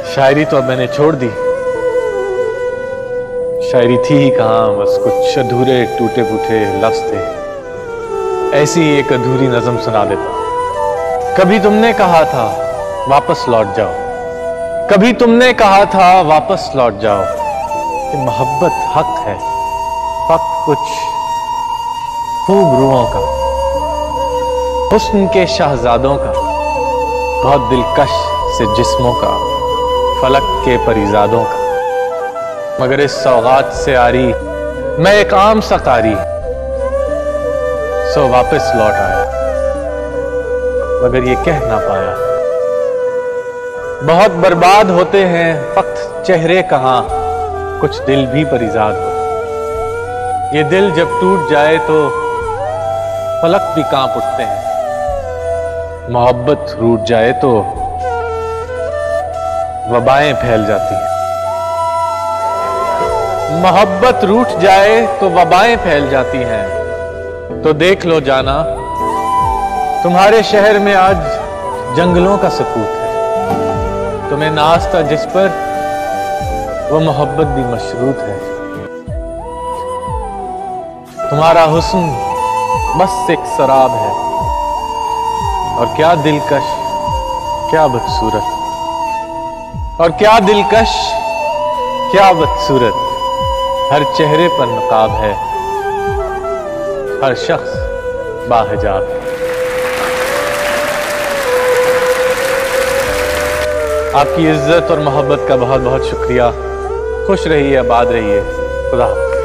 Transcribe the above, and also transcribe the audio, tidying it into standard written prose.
शायरी तो अब मैंने छोड़ दी। शायरी थी ही कहां, बस कुछ अधूरे टूटे फूटे लफ्ज थे। ऐसी एक अधूरी नज़म सुना देता। कभी तुमने कहा था वापस लौट जाओ, कभी तुमने कहा था वापस लौट जाओ कि मोहब्बत हक है, फक्त कुछ खूब रूहों का, हुस्न के शहजादों का, बहुत दिलकश से जिस्मों का, फलक के परिजादों का। मगर इस सौगात से आरी मैं एक आम सा कारी, सो वापस लौट आया, मगर ये कह ना पाया। बहुत बर्बाद होते हैं फक्त चेहरे कहां, कुछ दिल भी परिजाद हो। ये दिल जब टूट जाए तो फलक भी कांप उठते हैं। मोहब्बत रूठ जाए तो वबाएं फैल जाती हैं। मोहब्बत रूठ जाए तो वबाएं फैल जाती हैं। तो देख लो जाना, तुम्हारे शहर में आज जंगलों का सकूत है। तुम्हें नाज था जिस पर वो मोहब्बत भी मशरूत है। तुम्हारा हुस्न बस एक शराब है, और क्या दिलकश क्या बदसूरत, और क्या दिलकश क्या बदसूरत। हर चेहरे पर नकाब है, हर शख्स बाहिजाब है। आपकी इज्जत और मोहब्बत का बहुत बहुत शुक्रिया। खुश रहिए, आबाद रहिए। खुदा हाफ़िज़।